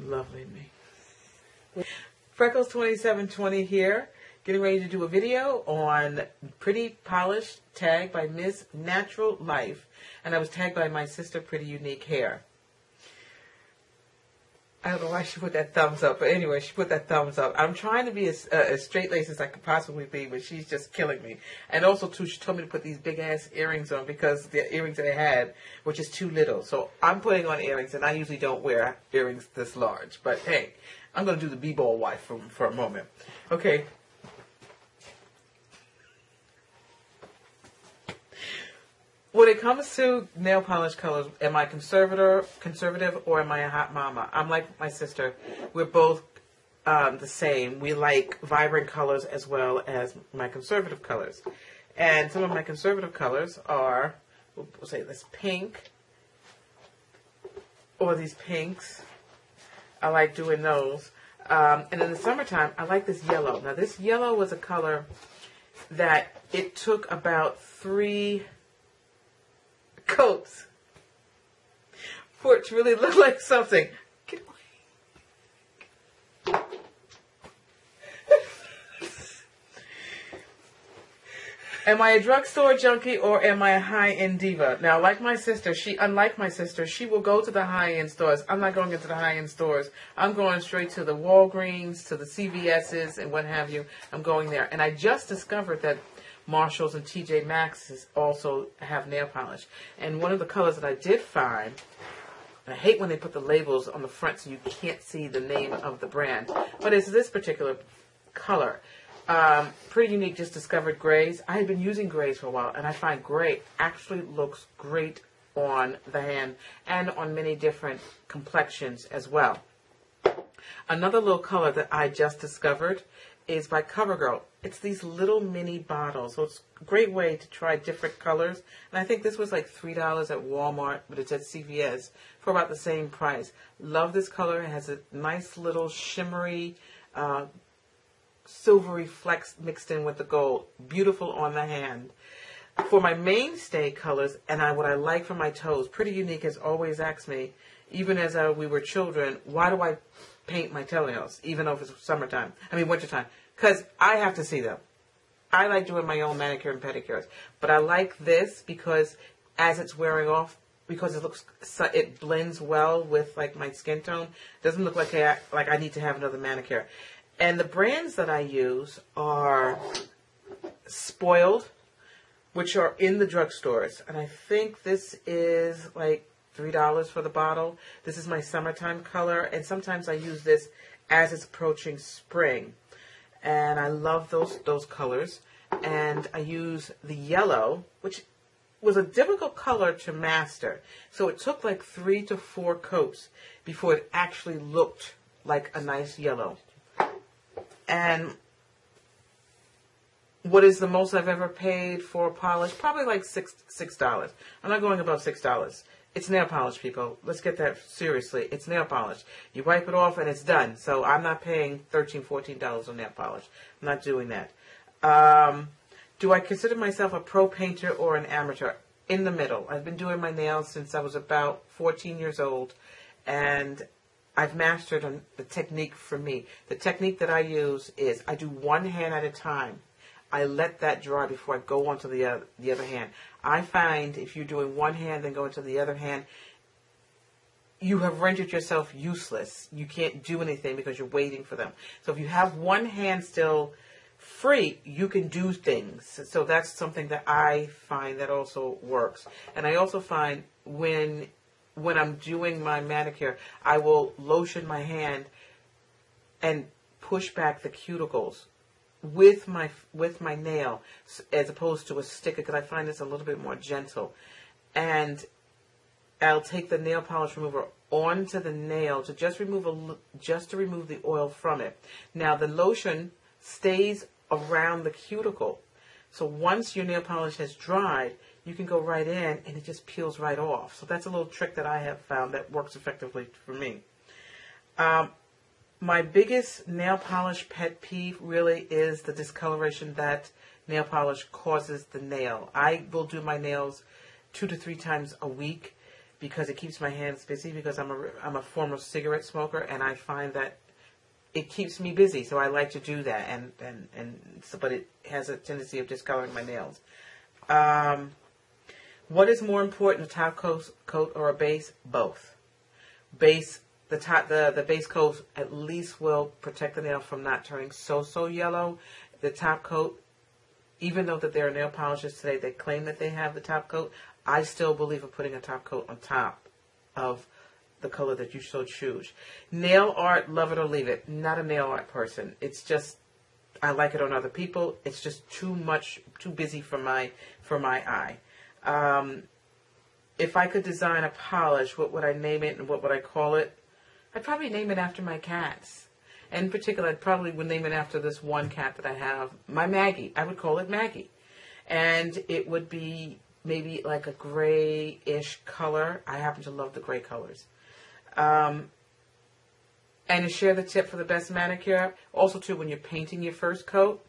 Lovely me. Freckles 2720 here, getting ready to do a video on Pretty Polished, tagged by Miss Natural Life, and I was tagged by my sister Pretty Unique Hair. I don't know why she put that thumbs up, but anyway, she put that thumbs up. I'm trying to be as straight-laced as I could possibly be, but she's just killing me. And also, too, she told me to put these big-ass earrings on because the earrings that I had were just too little. So I'm putting on earrings, and I usually don't wear earrings this large. But hey, I'm going to do the b-ball wife for a moment. Okay. When it comes to nail polish colors, am I conservative, or am I a hot mama? I'm like my sister. We're both the same. We like vibrant colors as well as my conservative colors. And some of my conservative colors are, we'll say this pink, or these pinks. I like doing those. And in the summertime, I like this yellow. Now, this yellow was a color that it took about 3 coats for it to really look like something. Get away. Am I a drugstore junkie or am I a high-end diva? Now, like my sister, unlike my sister, she will go to the high-end stores. I'm not going into the high-end stores. I'm going straight to the Walgreens, to the CVS's, and what have you. I'm going there. And I just discovered that Marshalls and TJ Maxx's also have nail polish. And one of the colors that I did find, I hate when they put the labels on the front so you can't see the name of the brand, but it's this particular color. Pretty Unique just discovered grays. I had been using grays for a while, and I find gray actually looks great on the hand and on many different complexions as well. Another little color that I just discovered is by CoverGirl. It's these little mini bottles, so it's a great way to try different colors. And I think this was like $3 at Walmart, but it's at CVS for about the same price. Love this color. It has a nice little shimmery, silvery flecks mixed in with the gold. Beautiful on the hand. For my mainstay colors, and what I like for my toes, Pretty Unique has always asked me, even as we were children, why do I paint my toenails, even though it's wintertime? Because I have to see them. I like doing my own manicure and pedicures. But I like this because as it's wearing off, because it blends well with like my skin tone, it doesn't look like I need to have another manicure. And the brands that I use are Spoiled, which are in the drugstores. And I think this is like $3 for the bottle. This is my summertime color, and sometimes I use this as it's approaching spring. And I love those colors. And I use the yellow, which was a difficult color to master. So it took like 3 to 4 coats before it actually looked like a nice yellow. And what is the most I've ever paid for polish? Probably like $6. I'm not going above $6. It's nail polish, people. Let's get that seriously. It's nail polish. You wipe it off and it's done. So I'm not paying $13, $14 on nail polish. I'm not doing that. Do I consider myself a pro painter or an amateur? In the middle. I've been doing my nails since I was about 14 years old. And I've mastered the technique for me. The technique that I use is I do one hand at a time. I let that dry before I go on to the other hand. I find if you're doing one hand then go into the other hand, you have rendered yourself useless. You can't do anything because you're waiting for them. So if you have one hand still free, you can do things. So that's something that I find that also works. And I also find when I'm doing my manicure, I will lotion my hand and push back the cuticles with my nail as opposed to a sticker, because I find this a little bit more gentle. And I'll take the nail polish remover onto the nail to just remove the oil from it. Now the lotion stays around the cuticle, so once your nail polish has dried, you can go right in and it just peels right off. So that's a little trick that I have found that works effectively for me. My biggest nail polish pet peeve really is the discoloration that nail polish causes the nail. I will do my nails 2 to 3 times a week because it keeps my hands busy, because I'm a former cigarette smoker, and I find that it keeps me busy, so I like to do that, but it has a tendency of discoloring my nails. What is more important, a top coat or a base? Both. The base coat at least will protect the nail from not turning so yellow. The top coat, even though that there are nail polishers today that claim that they have the top coat, I still believe in putting a top coat on top of the color that you so choose. Nail art, love it or leave it. Not a nail art person. It's just, I like it on other people. It's just too busy for my eye. If I could design a polish, what would I name it and what would I call it? I'd probably name it after my cats. In particular, I probably would name it after this one cat that I have, my Maggie. I would call it Maggie. And it would be maybe like a grayish color. I happen to love the gray colors. And to share the tip for the best manicure, also too, when you're painting your first coat,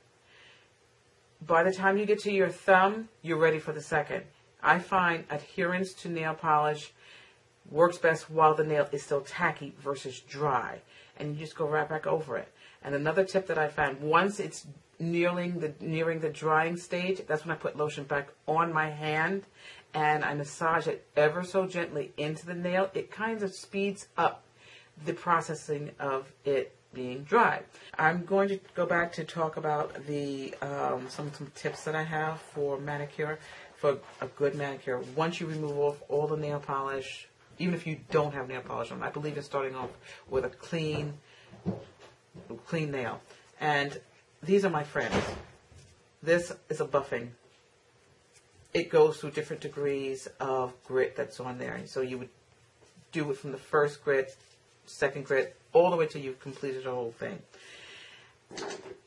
by the time you get to your thumb, you're ready for the second. I find adherence to nail polish works best while the nail is still tacky versus dry. And you just go right back over it. And another tip that I found, once it's nearing the drying stage, that's when I put lotion back on my hand and I massage it ever so gently into the nail. It kind of speeds up the processing of it being dry. I'm going to go back to talk about the some tips that I have for manicure, for a good manicure. Once you remove off all the nail polish, even if you don't have nail polish on, I believe in starting off with a clean nail. And these are my friends. This is a buffing. It goes through different degrees of grit that's on there. So you would do it from the first grit, second grit, all the way till you've completed the whole thing.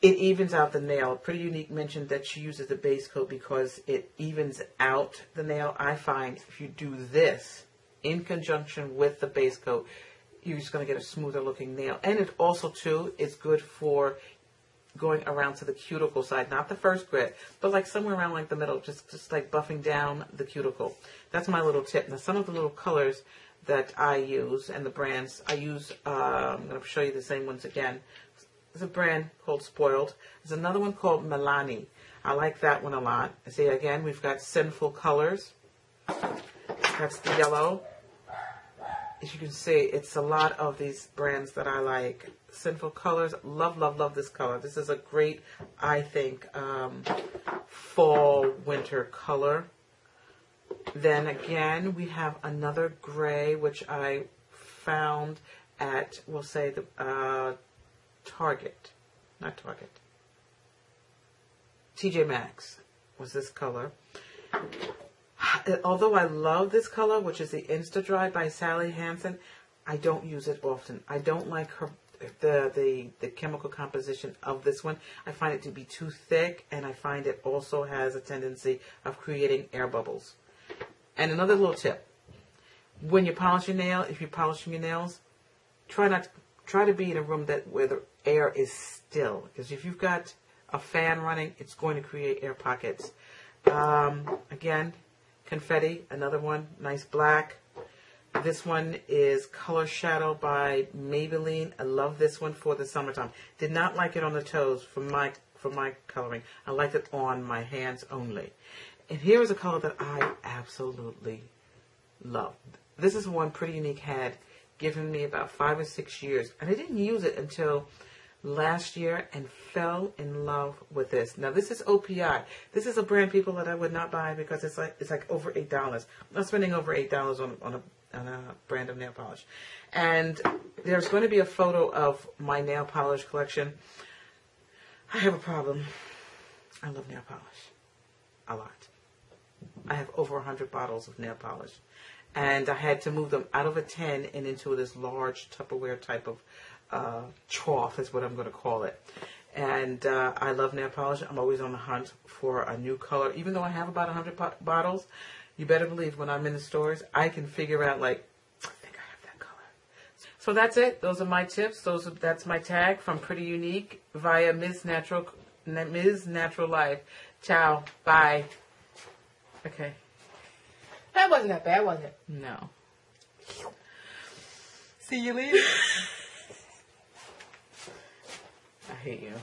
It evens out the nail. Pretty Unique mentioned that she uses the base coat because it evens out the nail. I find if you do this in conjunction with the base coat, you're just going to get a smoother looking nail. And it also too is good for going around to the cuticle side, not the first grit, but like somewhere around like the middle, just like buffing down the cuticle. That's my little tip. Now some of the little colors that I use and the brands I use, I'm going to show you the same ones again. There's a brand called Spoiled. There's another one called Milani. I like that one a lot. See, again, we've got Sinful Colors. That's the yellow. As you can see, it's a lot of these brands that I like. Sinful Colors. Love, love, love this color. This is a great, I think, fall, winter color. Then again, we have another gray, which I found at, we'll say, the Target. Not Target. TJ Maxx was this color. Although I love this color, which is the Insta Dry by Sally Hansen, I don't use it often. I don't like the chemical composition of this one. I find it to be too thick, and I find it also has a tendency of creating air bubbles. And another little tip: when you polish your nail, if you're polishing your nails, try to be in a room where the air is still, because if you've got a fan running, it's going to create air pockets. Again, Confetti, another one, nice black. This one is Color Shadow by Maybelline. I love this one for the summertime. Did not like it on the toes for my coloring. I liked it on my hands only. And here is a color that I absolutely love. This is one Pretty Unique had given me about 5 or 6 years, and I didn't use it until last year and fell in love with this. Now this is OPI. This is a brand, people, that I would not buy because it's like over $8. I'm not spending over $8 on a brand of nail polish. And there's going to be a photo of my nail polish collection. I have a problem. I love nail polish a lot. I have over 100 bottles of nail polish, and I had to move them out of a tin and into this large Tupperware type of trough is what I'm going to call it. And I love nail polish. I'm always on the hunt for a new color. Even though I have about 100 bottles, you better believe when I'm in the stores, I can figure out, like, I think I have that color. So So that's it. Those are my tips. That's my tag from Pretty Unique via Ms. Natural Life. Ciao. Bye. Okay. That wasn't that bad, was it? No. See you later. I hate you.